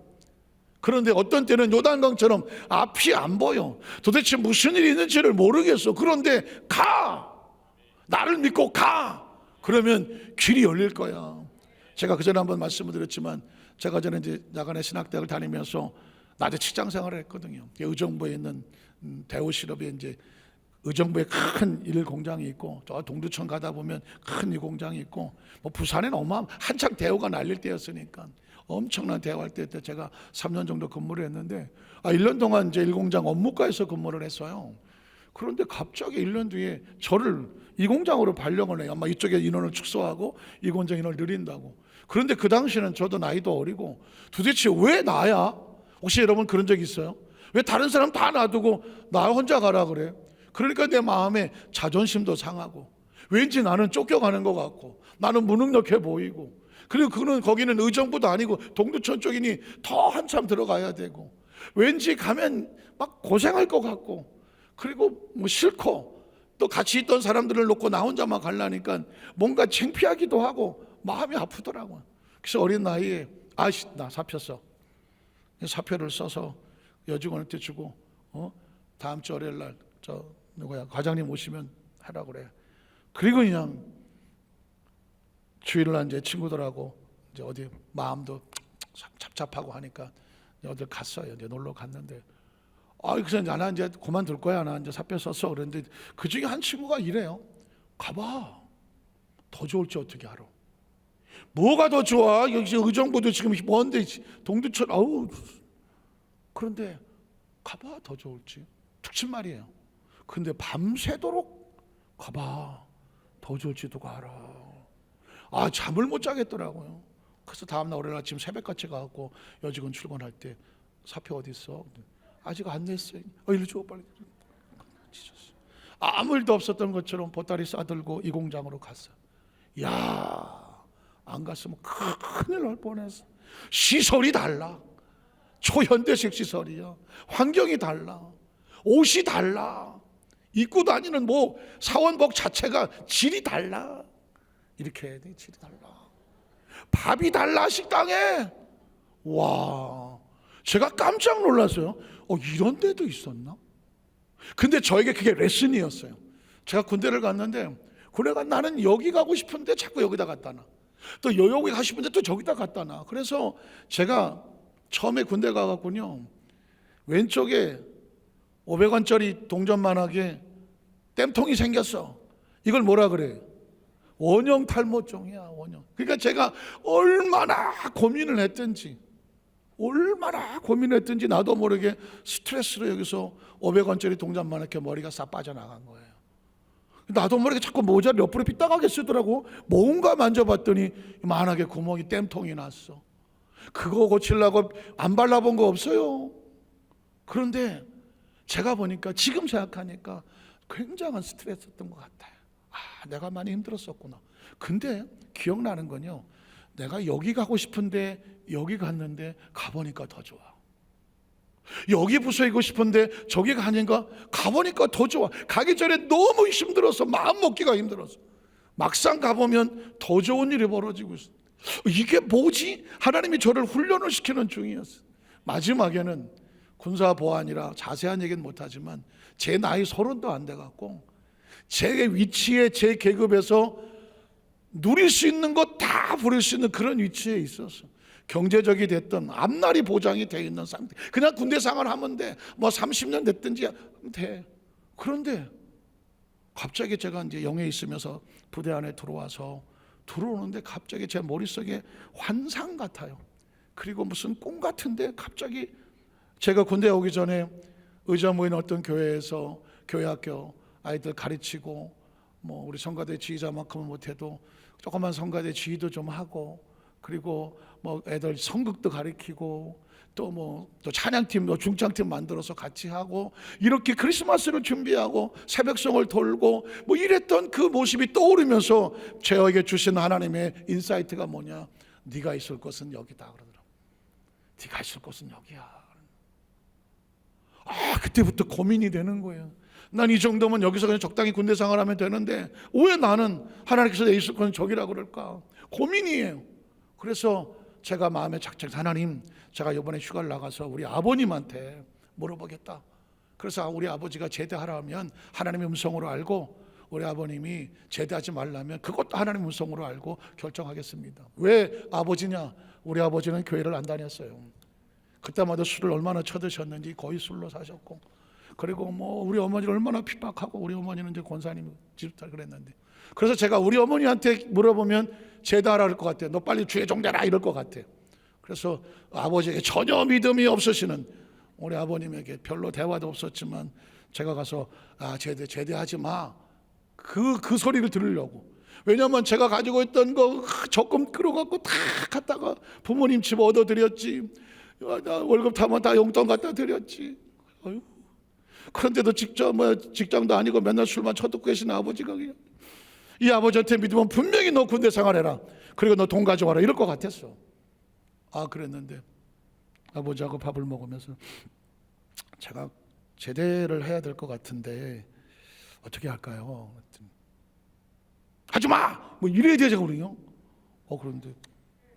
그런데 어떤 때는 요단강처럼 앞이 안 보여. 도대체 무슨 일이 있는지를 모르겠어. 그런데 가! 나를 믿고 가! 그러면 길이 열릴 거야. 제가 그전에 한번 말씀을 드렸지만, 제가 전에 이제 야간에 신학대학을 다니면서 낮에 직장 생활을 했거든요. 의정부에 있는 대우실업에 이제 의정부에 큰 일 공장이 있고, 저 동두천 가다 보면 큰 일 공장이 있고, 뭐 부산에는 한창 대우가 날릴 때였으니까 엄청난 대우할 때 제가 3년 정도 근무를 했는데 1년 동안 이제 일공장 업무과에서 근무를 했어요. 그런데 갑자기 1년 뒤에 저를 이 공장으로 발령을 해요. 아마 이쪽에 인원을 축소하고 이 공장 인원을 늘린다고. 그런데 그 당시에는 저도 나이도 어리고 도대체 왜 나야? 혹시 여러분 그런 적 있어요? 왜 다른 사람 다 놔두고 나 혼자 가라 그래? 그러니까 내 마음에 자존심도 상하고, 왠지 나는 쫓겨가는 것 같고, 나는 무능력해 보이고, 그리고 거기는 의정부도 아니고 동두천 쪽이니 더 한참 들어가야 되고, 왠지 가면 막 고생할 것 같고, 그리고 뭐 싫고, 또 같이 있던 사람들을 놓고 나 혼자만 가려니까 뭔가 창피하기도 하고 마음이 아프더라고요. 그래서 어린 나이에 나 사표써. 사표를 써서 여직원한테 주고, 다음 주 월요일 날 과장님 오시면 하라고 그래. 그리고 그냥 주일날 이제 친구들하고 이제 어디 마음도 찹찹하고 하니까 어딜 갔어요. 이제 놀러 갔는데 그래서 나 이제 그만둘 거야. 나 이제 사표 썼어. 그런데 그 중에 한 친구가 이래요. 가봐. 더 좋을지 어떻게 알아? 뭐가 더 좋아? 여기 의정부도 지금 뭔데 동두천 그런데 가봐 더 좋을지. 특집 말이에요. 근데 밤새도록 가봐 더 좋을지 누가 알아. 잠을 못 자겠더라고요. 그래서 다음날 월요일 아침 새벽같이 가갖고 여직원 출근할 때 사표 어디 있어? 아직 안 냈어요. 일로 줘 빨리. 아무 일도 없었던 것처럼 보따리 싸들고 이 공장으로 갔어. 안 갔으면 큰일 날 뻔했어. 시설이 달라. 초현대식 시설이야. 환경이 달라. 옷이 달라. 입고 다니는 사원복 자체가 질이 달라. 이렇게 해야 돼. 질이 달라. 밥이 달라. 식당에. 제가 깜짝 놀랐어요. 이런 데도 있었나? 근데 저에게 그게 레슨이었어요. 제가 군대를 갔는데 군대가 나는 여기 가고 싶은데 자꾸 여기다 갖다 놔. 또 여기 가고 싶은데 또 저기다 갖다 놔. 그래서 제가 처음에 군대 가갖군요. 왼쪽에 500원짜리 동전만하게 땜통이 생겼어. 이걸 뭐라 그래? 원형 탈모종이야. 원형. 그러니까 제가 얼마나 고민을 했든지 나도 모르게 스트레스로 여기서 500원짜리 동전만 이렇게 머리가 싹 빠져나간 거예요. 나도 모르게 자꾸 모자를 옆으로 삐딱하게 쓰더라고. 뭔가 만져봤더니 만하게 구멍이 땜통이 났어. 그거 고치려고 안 발라본 거 없어요. 그런데 제가 보니까 지금 생각하니까 굉장한 스트레스였던 것 같아요. 내가 많이 힘들었었구나. 근데 기억나는 건요, 내가 여기 가고 싶은데 여기 갔는데 가보니까 더 좋아. 여기 부서이고 싶은데 저기 가니까 가보니까 더 좋아. 가기 전에 너무 힘들어서 마음 먹기가 힘들어서 막상 가보면 더 좋은 일이 벌어지고 있어. 이게 뭐지? 하나님이 저를 훈련을 시키는 중이었어. 마지막에는 군사 보안이라 자세한 얘기는 못하지만 제 나이 30도 안 돼갖고 제 위치에 제 계급에서 누릴 수 있는 것 다 부릴 수 있는 그런 위치에 있었어. 경제적이 됐든 앞날이 보장이 돼 있는 상태. 그냥 군대 생활하면 돼. 30년 됐든지 하면 돼. 그런데 갑자기 제가 이제 영에 있으면서 부대 안에 들어오는데 갑자기 제 머릿속에 환상 같아요. 그리고 무슨 꿈 같은데 갑자기 제가 군대 오기 전에 의자 모인 어떤 교회에서 교회학교 아이들 가르치고 우리 성가대 지휘자만큼은 못해도 조그만 성가대 지휘도 좀 하고 그리고 애들 성극도 가르치고 또 찬양팀, 중창팀 만들어서 같이 하고 이렇게 크리스마스를 준비하고 새벽송을 돌고 이랬던 그 모습이 떠오르면서 저에게 주신 하나님의 인사이트가 뭐냐? 네가 있을 곳은 여기다 그러더라고. 네가 있을 곳은 여기야. 그때부터 고민이 되는 거예요. 난 이 정도면 여기서 그냥 적당히 군대 생활하면 되는데 왜 나는 하나님께서 내 있을 곳은 저기라 그럴까? 고민이에요. 그래서 제가 마음에 착착 하나님, 제가 이번에 휴가를 나가서 우리 아버님한테 물어보겠다. 그래서 우리 아버지가 제대하라 하면 하나님의 음성으로 알고 우리 아버님이 제대하지 말라면 그것도 하나님의 음성으로 알고 결정하겠습니다. 왜 아버지냐? 우리 아버지는 교회를 안 다녔어요. 그때마다 술을 얼마나 쳐드셨는지 거의 술로 사셨고 그리고 우리 어머니를 얼마나 핍박하고 우리 어머니는 이제 권사님 집살 그랬는데 그래서 제가 우리 어머니한테 물어보면 제대하라 할 것 같아요. 너 빨리 주의 종되라 이럴 것 같아요. 그래서 아버지에게 전혀 믿음이 없으시는 우리 아버님에게 별로 대화도 없었지만 제가 가서 제대하지 마. 그 소리를 들으려고. 왜냐하면 제가 가지고 있던 거 적금 끌어갖고 다 갖다가 부모님 집 얻어드렸지. 월급 타면 다 용돈 갖다 드렸지. 그런데도 직장도 아니고 맨날 술만 쳐듣고 계신 아버지가 이 아버지한테 믿으면 분명히 너 군대 생활해라. 그리고 너 돈 가져와라 이럴 것 같았어. 그랬는데 아버지하고 밥을 먹으면서 제가 제대를 해야 될 것 같은데 어떻게 할까요? 하지마! 이래야 되죠 우리요. 그런데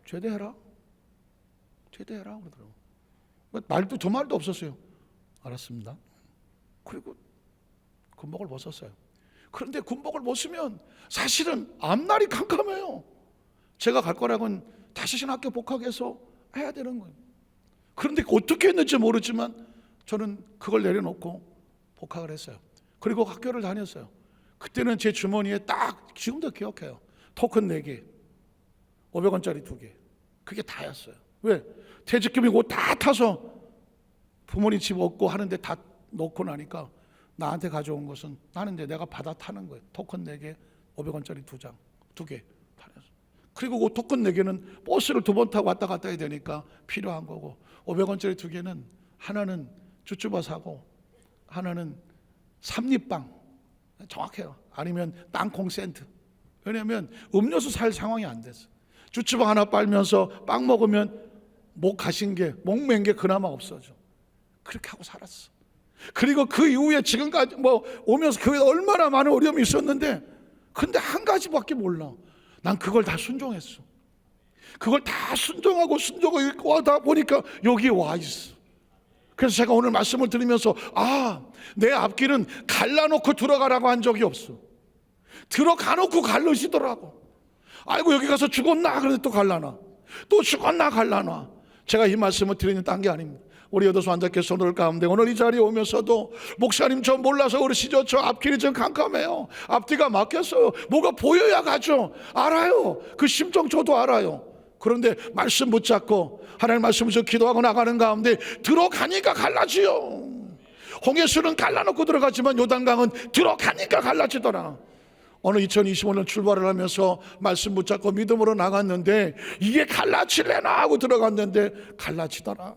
제대해라 그러더라고. 말도 저 말도 없었어요. 알았습니다. 그리고 군복을 벗었어요. 그런데 군복을 벗으면 사실은 앞날이 캄캄해요. 제가 갈 거라고는 다시 신학교 복학해서 해야 되는 거예요. 그런데 어떻게 했는지 모르지만 저는 그걸 내려놓고 복학을 했어요. 그리고 학교를 다녔어요. 그때는 제 주머니에 딱, 지금도 기억해요, 토큰 4개, 500원짜리 2개, 그게 다였어요. 왜? 퇴직금이 곧 다 타서 부모님 집 없고 하는데 다 놓고 나니까 나한테 가져온 것은, 나는 이제 내가 받아 타는 거예요. 토큰 4개, 500원짜리 2개 다녔어요. 그리고 그 토큰 4개는 버스를 2번 타고 왔다 갔다 해야 되니까 필요한 거고, 500원짜리 2개는 하나는 쭈쭈바 사고 하나는 삼립빵, 정확해요. 아니면 땅콩 샌드. 왜냐하면 음료수 살 상황이 안 됐어. 쭈쭈바 하나 빨면서 빵 먹으면 목 가신 게, 목맨 게 그나마 없어져. 그렇게 하고 살았어. 그리고 그 이후에 지금까지 오면서 그게 얼마나 많은 어려움이 있었는데, 근데 한 가지밖에 몰라. 난 그걸 다 순종했어. 그걸 다 순종하고 하다 보니까 여기 와 있어. 그래서 제가 오늘 말씀을 드리면서, 내 앞길은 갈라놓고 들어가라고 한 적이 없어. 들어가놓고 갈라지더라고. 아이고, 여기 가서 죽었나? 그런데 또 갈라놔. 또 죽었나? 갈라놔. 제가 이 말씀을 드리는 딴 게 아닙니다. 우리 여도수 환자께 성도들 가운데 오늘 이 자리에 오면서도, 목사님 저 몰라서 그러시죠? 저 앞길이 좀 캄캄해요. 앞뒤가 막혔어요. 뭐가 보여야 가죠. 알아요. 그 심정 저도 알아요. 그런데 말씀 붙잡고 하나님 말씀 붙잡고 기도하고 나가는 가운데 들어가니까 갈라지요. 홍해수는 갈라놓고 들어가지만 요단강은 들어가니까 갈라지더라. 오늘 2025년 출발을 하면서 말씀 붙잡고 믿음으로 나갔는데, 이게 갈라질래나 하고 들어갔는데 갈라지더라.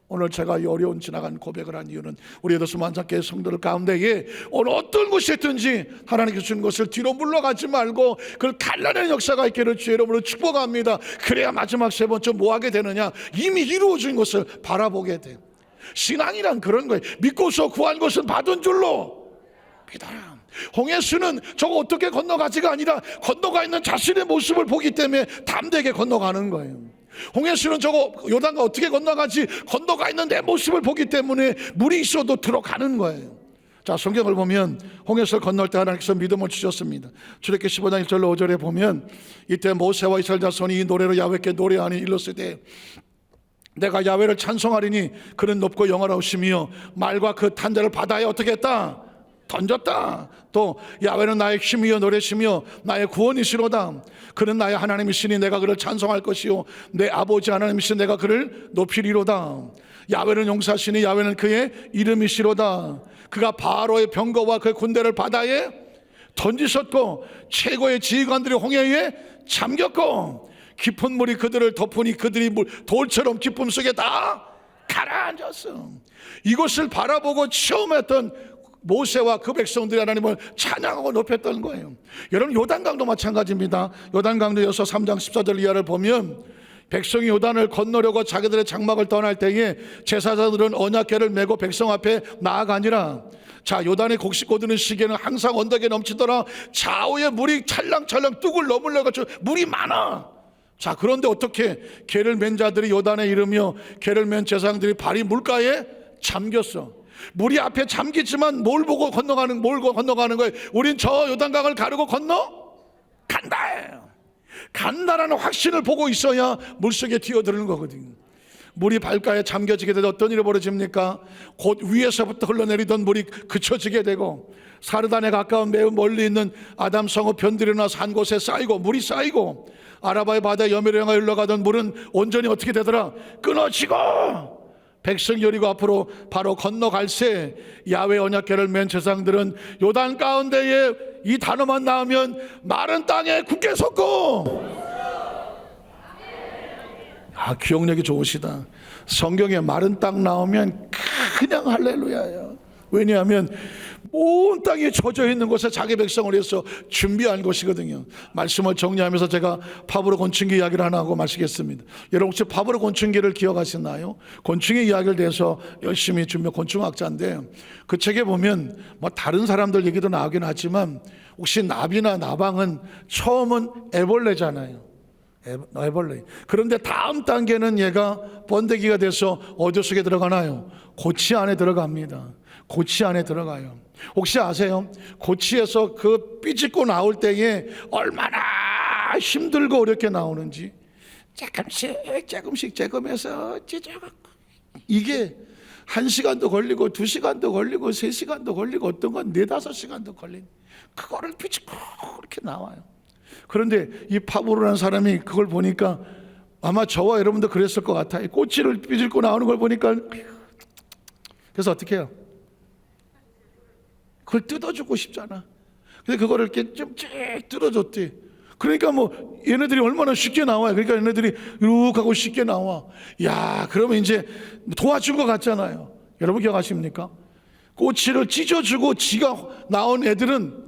오늘 제가 이 어려운 지나간 고백을 한 이유는, 우리 여도수 만장교회 성도들 가운데에 오늘 어떤 것이 있든지 하나님께서 주신 것을 뒤로 물러가지 말고 그걸 갈라내는 역사가 있기를 주의 이름으로 축복합니다. 그래야 마지막 3번째 뭐 하게 되느냐? 이미 이루어진 것을 바라보게 돼. 신앙이란 그런 거예요. 믿고서 구한 것은 받은 줄로 믿어라. 홍해수는 저거 어떻게 건너가지가 아니라 건너가 있는 자신의 모습을 보기 때문에 담대하게 건너가는 거예요. 홍해수는 저거 요단강 어떻게 건너가지, 건너가 있는 내 모습을 보기 때문에 물이 있어도 들어가는 거예요. 자, 성경을 보면 홍해수를 건널 때 하나님께서 믿음을 주셨습니다. 출애굽기 15장 1절로 5절에 보면, 이때 모세와 이스라엘 자손이 이 노래로 야훼께 노래하니 일렀으되, 내가 야훼를 찬송하리니 그는 높고 영화로우시며 말과 그 탄자를 바다에 어떻게 했다? 던졌다. 또 야훼는 나의 힘이여 노래시며 나의 구원이시로다. 그는 나의 하나님이시니 내가 그를 찬송할 것이요 내 아버지 하나님이시니 내가 그를 높이리로다. 야훼는 용사시니 야훼는 그의 이름이시로다. 그가 바로의 병거와 그 군대를 바다에 던지셨고 최고의 지휘관들이 홍해에 잠겼고 깊은 물이 그들을 덮으니 그들이 돌처럼 깊음 속에 다 가라앉았어. 이것을 바라보고 체험했던 모세와 그 백성들이 하나님을 찬양하고 높였던 거예요. 여러분, 요단강도 마찬가지입니다. 요단강도 여서 3장 14절 이하를 보면, 백성이 요단을 건너려고 자기들의 장막을 떠날 때에 제사장들은 언약궤를 메고 백성 앞에 나아가니라. 자, 요단의 곡식거두는 시기에는 항상 언덕에 넘치더라. 좌우에 물이 찰랑찰랑 뚝을 넘으려가지고 물이 많아. 자, 그런데 어떻게 궤를 맨 자들이 요단에 이르며 궤를 맨 제사장들이 발이 물가에 잠겼어. 물이 앞에 잠기지만 뭘 보고 건너가는 거예요? 우린 저 요단강을 가르고 간다. 간다라는 확신을 보고 있어야 물속에 뛰어드는 거거든요. 물이 발가에 잠겨지게 되면 어떤 일이 벌어집니까? 곧 위에서부터 흘러내리던 물이 그쳐지게 되고, 사르단에 가까운 매우 멀리 있는 아담 성읍 변들이 나서 한 곳에 쌓이고, 물이 쌓이고, 아라바의 바다에 여미로 향하여 흘러가던 물은 온전히 어떻게 되더라? 끊어지고, 백성이 여리고 앞으로 바로 건너갈새 야훼 언약궤를 맨 제사장들은 요단 가운데에 이 단어만 나오면 마른 땅에 굳게 섰고. 기억력이 좋으시다. 성경에 마른 땅 나오면 그냥 할렐루야예요. 왜냐하면 온 땅이 젖어 있는 곳에 자기 백성을 위해서 준비한 것이거든요. 말씀을 정리하면서 제가 파브로 곤충기 이야기를 하나 하고 마치겠습니다. 여러분 혹시 파브로 곤충기를 기억하시나요? 곤충의 이야기를 대해서 열심히 준비한 곤충학자인데, 그 책에 보면 뭐 다른 사람들 얘기도 나오긴 하지만, 혹시 나비나 나방은 처음은 애벌레잖아요. 애벌레. 그런데 다음 단계는 얘가 번데기가 돼서 어디 속에 들어가나요? 고치 안에 들어갑니다. 고치 안에 들어가요. 혹시 아세요? 고치에서 그 삐짓고 나올 때에 얼마나 힘들고 어렵게 나오는지. 조금씩 재검해서 찢어갖고, 이게 1시간도 걸리고 2시간도 걸리고 3시간도 걸리고 어떤 건 4-5시간도 걸린 그거를 비집고 이렇게 나와요. 그런데 이 파브로라는 사람이 그걸 보니까 아마 저와 여러분도 그랬을 것 같아요. 꼬치를 삐질고 나오는 걸 보니까 그래서 어떻게 해요? 그걸 뜯어주고 싶잖아. 근데 그거를 이렇게 좀 쭉 뜯어줬대. 그러니까 뭐 얘네들이 얼마나 쉽게 나와요. 그러니까 얘네들이 이렇게 하고 쉽게 나와. 야, 그러면 이제 도와준 것 같잖아요. 여러분 기억하십니까? 꼬치를 찢어주고 지가 나온 애들은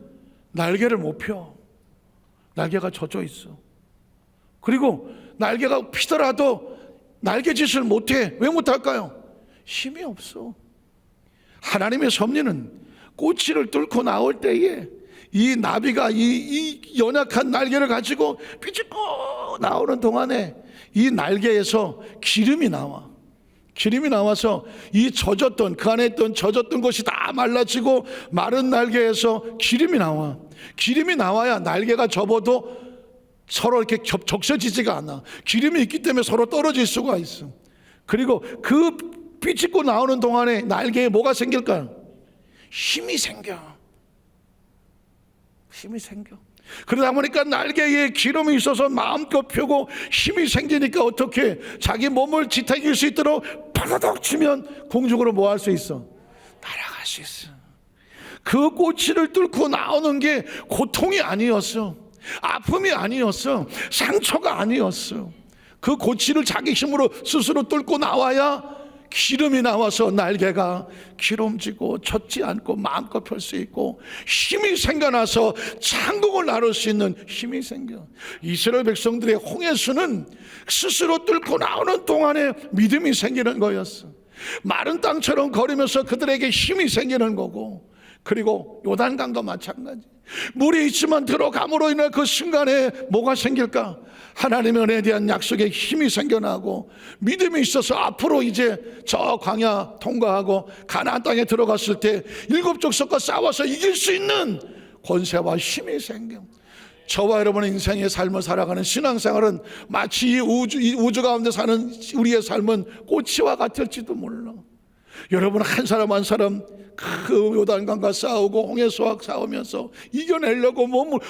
날개를 못 펴. 날개가 젖어 있어. 그리고 날개가 피더라도 날개짓을 못해. 왜 못할까요? 힘이 없어. 하나님의 섭리는 꼬치를 뚫고 나올 때에 이 나비가 이 연약한 날개를 가지고 삐집고 나오는 동안에 이 날개에서 기름이 나와. 기름이 나와서 이 젖었던 그 안에 있던 젖었던 것이 다 말라지고 마른 날개에서 기름이 나와. 기름이 나와야 날개가 접어도 서로 이렇게 적셔지지가 않아. 기름이 있기 때문에 서로 떨어질 수가 있어. 그리고 그 삐집고 나오는 동안에 날개에 뭐가 생길까요? 힘이 생겨. 힘이 생겨. 그러다 보니까 날개에 기름이 있어서 마음껏 펴고 힘이 생기니까 어떻게 자기 몸을 지탱할 수 있도록 바다닥 치면 공중으로 뭐 할 수 있어? 날아갈 수 있어. 그 꼬치를 뚫고 나오는 게 고통이 아니었어. 아픔이 아니었어. 상처가 아니었어. 그 꼬치를 자기 힘으로 스스로 뚫고 나와야 기름이 나와서 날개가 기름지고 젖지 않고 마음껏 펼 수 있고 힘이 생겨나서 창공을 나눌 수 있는 힘이 생겨. 이스라엘 백성들의 홍해수는 스스로 뚫고 나오는 동안에 믿음이 생기는 거였어. 마른 땅처럼 걸으면서 그들에게 힘이 생기는 거고, 그리고 요단강도 마찬가지. 물이 있지만 들어감으로 인해 그 순간에 뭐가 생길까? 하나님의 은혜에 대한 약속에 힘이 생겨나고 믿음이 있어서 앞으로 이제 저 광야 통과하고 가나안 땅에 들어갔을 때 7 족속과 싸워서 이길 수 있는 권세와 힘이 생겨. 저와 여러분의 인생의 삶을 살아가는 신앙생활은 마치 이 우주 가운데 사는 우리의 삶은 꼬치와 같을지도 몰라. 여러분 한 사람 한 사람 그 요단강과 싸우고 홍해수와 싸우면서 이겨내려고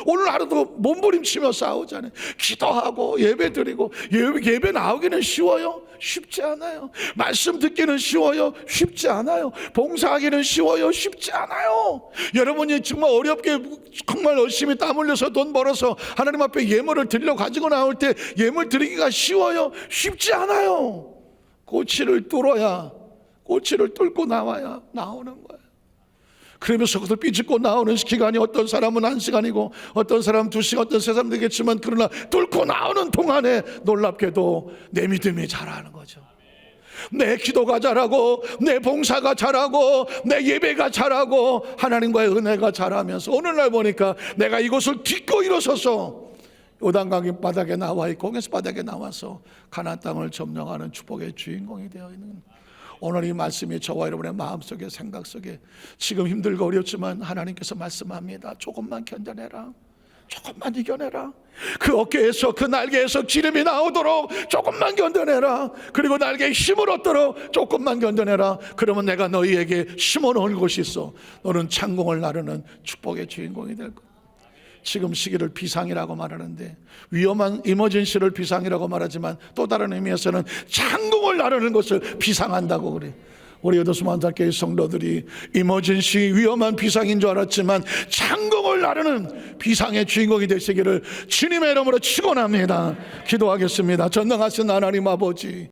오늘 하루도 몸부림치며 싸우잖아요. 기도하고 예배 드리고 예배 나오기는 쉬워요? 쉽지 않아요. 말씀 듣기는 쉬워요? 쉽지 않아요. 봉사하기는 쉬워요? 쉽지 않아요. 여러분이 정말 어렵게 정말 열심히 땀 흘려서 돈 벌어서 하나님 앞에 예물을 드리려 가지고 나올 때 예물 드리기가 쉬워요? 쉽지 않아요. 꼬치를 뚫고 나와야 나오는 거예요. 그러면서 그들 삐집고 나오는 기간이 어떤 사람은 1시간이고 어떤 사람은 2시간, 어떤 3사람 되겠지만 그러나 뚫고 나오는 동안에 놀랍게도 내 믿음이 자라는 거죠. 내 기도가 자라고 내 봉사가 자라고 내 예배가 자라고 하나님과의 은혜가 자라면서 오늘날 보니까 내가 이곳을 딛고 일어서서 요단강 바닥에 나와 있고 홍해수 바닥에 나와서 가나안 땅을 점령하는 축복의 주인공이 되어 있는, 오늘 이 말씀이 저와 여러분의 마음속에 생각 속에 지금 힘들고 어렵지만 하나님께서 말씀합니다. 조금만 견뎌내라. 조금만 이겨내라. 그 어깨에서 그 날개에서 기름이 나오도록 조금만 견뎌내라. 그리고 날개에 힘을 얻도록 조금만 견뎌내라. 그러면 내가 너희에게 심어놓은 곳이 있어. 너는 창공을 나르는 축복의 주인공이 될 거야. 지금 시기를 비상이라고 말하는데 위험한 이머전시를 비상이라고 말하지만 또 다른 의미에서는 창공을 나르는 것을 비상한다고 그래. 우리 여도수만학교의 성도들이 이머전시 위험한 비상인 줄 알았지만 창공을 나르는 비상의 주인공이 되시기를 주님의 이름으로 축원합니다. 기도하겠습니다. 전능하신 하나님 아버지,